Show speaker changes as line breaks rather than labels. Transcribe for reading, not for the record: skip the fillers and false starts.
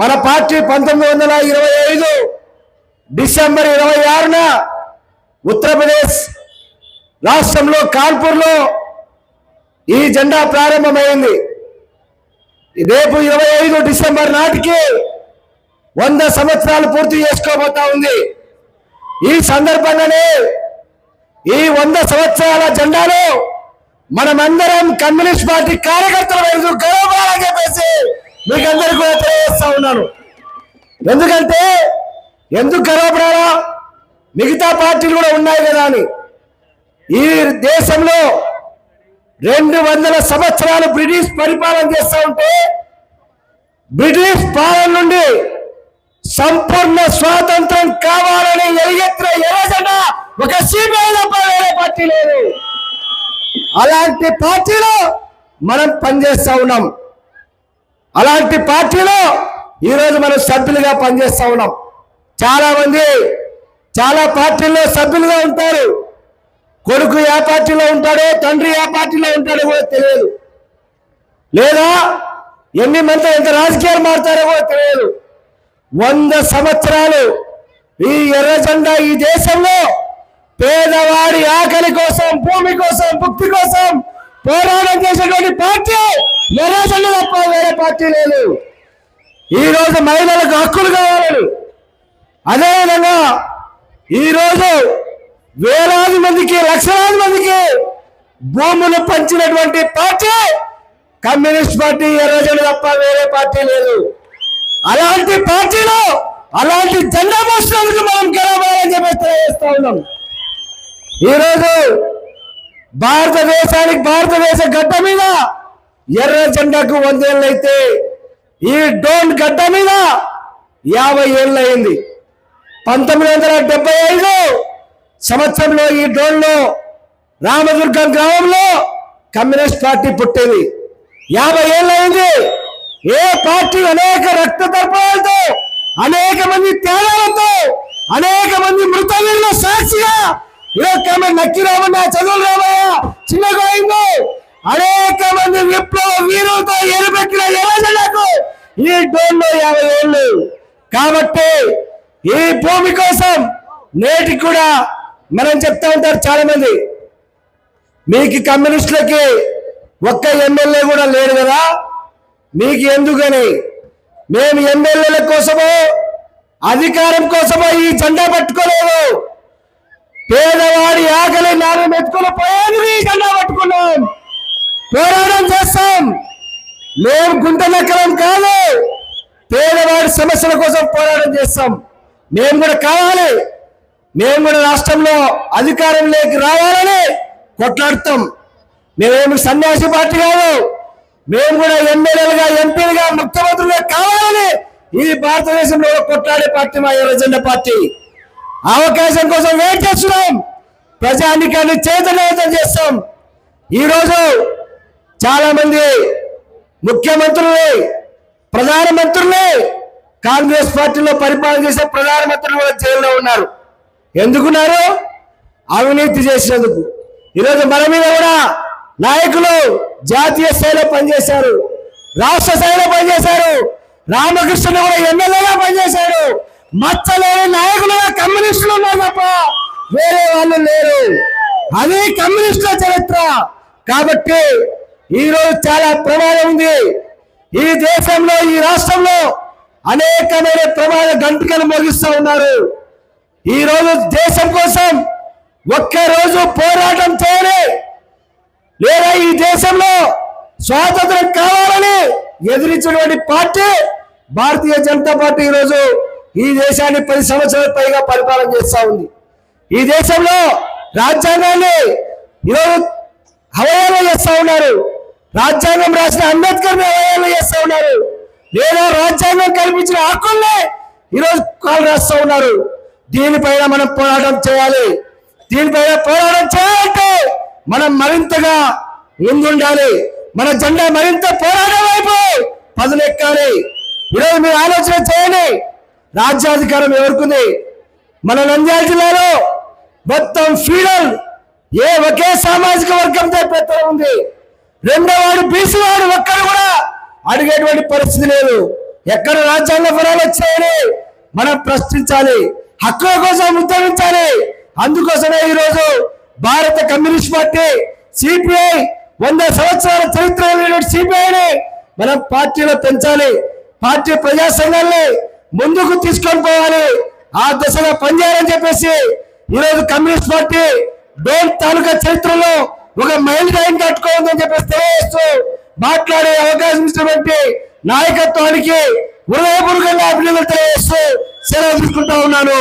మన party 1925 December 26న Uttar Pradesh రాష్ట్రంలో కాన్పూర్లో ఈ జెండా ప్రారంభమైంది. రేపు 25 డిసెంబర్ నాటికి 100 సంవత్సరాలు పూర్తి చేసుకోబోతా ఉంది. ఈ సందర్భంగానే ఈ 100 సంవత్సరాల జెండాలో మనమందరం కమ్యూనిస్ట్ పార్టీ కార్యకర్తలు గౌరవాలని చెప్పేసి మీకు అందరికీ కూడా తెలియజేస్తా ఉన్నాను. ఎందుకంటే ఎందుకు గర్వపడాలా, మిగతా పార్టీలు కూడా ఉన్నాయి కదా అని. ఈ దేశంలో 200 సంవత్సరాలు బ్రిటిష్ పరిపాలన చేస్తూ ఉంటే బ్రిటిష్ పాలన నుండి సంపూర్ణ స్వాతంత్రం కావాలని ఎలుగెత్తిన ఎర్రజెండా ఒక సిపిఐ తప్ప వేరే పార్టీ లేదు. అలాంటి పార్టీలో మనం పనిచేస్తా ఉన్నాం. అలాంటి పార్టీలో ఈరోజు మనం సభ్యులుగా పనిచేస్తా ఉన్నాం. చాలా మంది చాలా పార్టీల్లో సభ్యులుగా ఉంటారు. కొడుకు ఏ పార్టీలో ఉంటాడో, తండ్రి ఏ పార్టీలో ఉంటాడో కూడా తెలియదు, లేదా ఎన్ని మంది ఎంత రాజకీయాలు మారుతారో కూడా తెలియదు. 100 సంవత్సరాలు ఈ ఎర్ర జెండా ఈ దేశంలో పేదవాడి ఆకలి కోసం, భూమి కోసం, ముక్తి కోసం పోరాటం చేసేటువంటి పార్టీ ఎర్ర జెండా తప్ప వేరే పార్టీ లేదు. ఈరోజు మహిళలకు హక్కులు కావాలని, అదేవిధంగా ఈరోజు వేలాది మందికి, లక్షలాది మందికి భూములు పంచినటువంటి పార్టీ కమ్యూనిస్ట్ పార్టీ ఎర్ర జెండా తప్ప వేరే పార్టీ లేదు. అలాంటి పార్టీలో అలాంటి జెండా మోసినందుకు మనం గెలవాలని చెప్పి తెలియజేస్తా ఉన్నాం. ఈరోజు భారతదేశ గడ్డ మీద ఎర్ర జెండాకు 100 ఏళ్ళు అయితే ఈ డోన్ గడ్డ మీద 50 ఏళ్ళు అయింది. 1975 సంవత్సరంలో ఈ డోన్లో రామదుర్గం గ్రామంలో కమ్యూనిస్ట్ పార్టీ పుట్టింది. 50 ఏళ్ళు అయింది. ఏ పార్టీ అనేక రక్త తర్పణాలతో, అనేక మంది త్యాగాలతో, అనేక మంది మృతవీరుల సాక్షిగా ఈరోజు నక్కి రామన్న, చదువులు రామయ్య, చిన్న గోయిందు, అనేక మంది విప్లవ వీరులతో ఎరుపెట్టిన ఎర్రజెండాకు ఈ డోన్లో 50 ఏళ్ళు. కాబట్టి ఈ భూమి కోసం నేటికి కూడా మనం చెప్తా ఉంటారు చాలా మంది, మీకు కమ్యూనిస్టులకి ఒక్క ఎమ్మెల్యే కూడా లేరు కదా, మీకు ఎందుకని. మేము ఎమ్మెల్యేల కోసమో అధికారం కోసమో ఈ జెండా పట్టుకోలేదు. పేదవాడి ఆకలి నాన్న మెతుకులు పోయేది ఈ జెండా పట్టుకున్నాం. పోరాటం చేస్తాం. మేము గుంట నక్కలం కాదు, పేదవాడి సమస్యల కోసం పోరాటం చేస్తాం. మేము కూడా కావాలి, మేము కూడా రాష్ట్రంలో అధికారంలోకి రావాలని కొట్లాడతాం. మేమేమి సన్యాసి పార్టీ కాదు. మేము కూడా ఎమ్మెల్యేలుగా, ఎంపీలుగా, ముఖ్యమంత్రులుగా కావాలని ఈ భారతదేశంలో కొట్లాడే పార్టీ మా ఎర్రజెండా పార్టీ. అవకాశం కోసం వెయిట్ చేస్తున్నాం. ప్రజానికాన్ని చైతన్యవంతం చేస్తాం. ఈరోజు చాలా మంది ముఖ్యమంత్రుల్ని, ప్రధానమంత్రుల్ని, కాంగ్రెస్ పార్టీలో పరిపాలన చేసే ప్రధానమంత్రులు కూడా జైల్లో ఉన్నారు. ఎందుకున్నారు? అవినీతి చేసినందుకు. ఈరోజు మన మీద కూడా నాయకులు జాతీయ స్థాయిలో పనిచేశారు, రాష్ట్ర స్థాయిలో పనిచేశారు. రామకృష్ణ కూడా ఎమ్మెల్యేగా పనిచేశారు. మచ్చలేని నాయకులుగా కమ్యూనిస్టులు ఉన్నారు తప్ప వేరే వాళ్ళు లేరు. అది కమ్యూనిస్టుల చరిత్ర. కాబట్టి ఈరోజు చాలా ప్రమాదం ఉంది. ఈ దేశంలో, ఈ రాష్ట్రంలో అనేకమైన ప్రమాద గంటికలు మోగిస్తూ ఉన్నారు. ఈరోజు దేశం కోసం ఒక్కరోజు పోరాటం చేయాలి, లేదా ఈ దేశంలో స్వాతంత్రం కావాలని ఎదిరించినటువంటి పార్టీ భారతీయ జనతా పార్టీ. ఈరోజు ఈ దేశాన్ని 10 సంవత్సరాల పైగా పరిపాలన చేస్తూ ఉంది. ఈ దేశంలో రాజ్యాంగాన్ని ఈరోజు అవహేళన చేస్తూ ఉన్నారు. రాజ్యాంగం రాసిన అంబేద్కర్ అవహేళన చేస్తూ ఉన్నారు, లేదా రాజ్యాంగం కల్పించిన హక్కుల్ని ఈరోజు కాలు రాస్తూ ఉన్నారు. దీనిపైన మనం పోరాటం చేయాలి. దీనిపైన పోరాటం చేయాలంటే మనం మరింతగా ముందుండాలి. మన జెండా మరింత పోరాటం వైపు పదునెక్కాలి. ఈరోజు మీరు ఆలోచన చేయండి, రాజ్యాధికారం ఎవరికుంది? మన నంద్యాల జిల్లాలో మొత్తం ఫీడల్ ఒకే సామాజిక వర్గంతో పెత్తనం ఉంది. రెండో వాడు బీసీ వాడు ఒక్కరు కూడా అడిగేటువంటి పరిస్థితి లేదు. ఎక్కడ రాజ్యాంగ ఫలాలు వచ్చాయని మనం ప్రశ్నించాలి, హక్కుల కోసం ఉద్యమించాలి. అందుకోసమే ఈరోజు భారత కమ్యూనిస్ట్ పార్టీ సిపిఐ 100 సంవత్సరాల చరిత్ర సిపిఐని మనం పార్టీలో పెంచాలి, పార్టీ ప్రజా సంఘాన్ని ముందుకు తీసుకొని పోవాలి, ఆ దశగా పనిచేయాలని చెప్పేసి ఈరోజు కమ్యూనిస్ట్ పార్టీ డోన్ తాలూకా చరిత్రలో ఒక మైల్ రాయిని కట్టుకోవాలని చెప్పేసి తెలియజేస్తూ మాట్లాడే అవకాశం ఇచ్చినటువంటి నాయకత్వానికి హృదయపూర్వకంగా అభినందనలు తెలియజేస్తూ సెలవు తీసుకుంటా ఉన్నాను.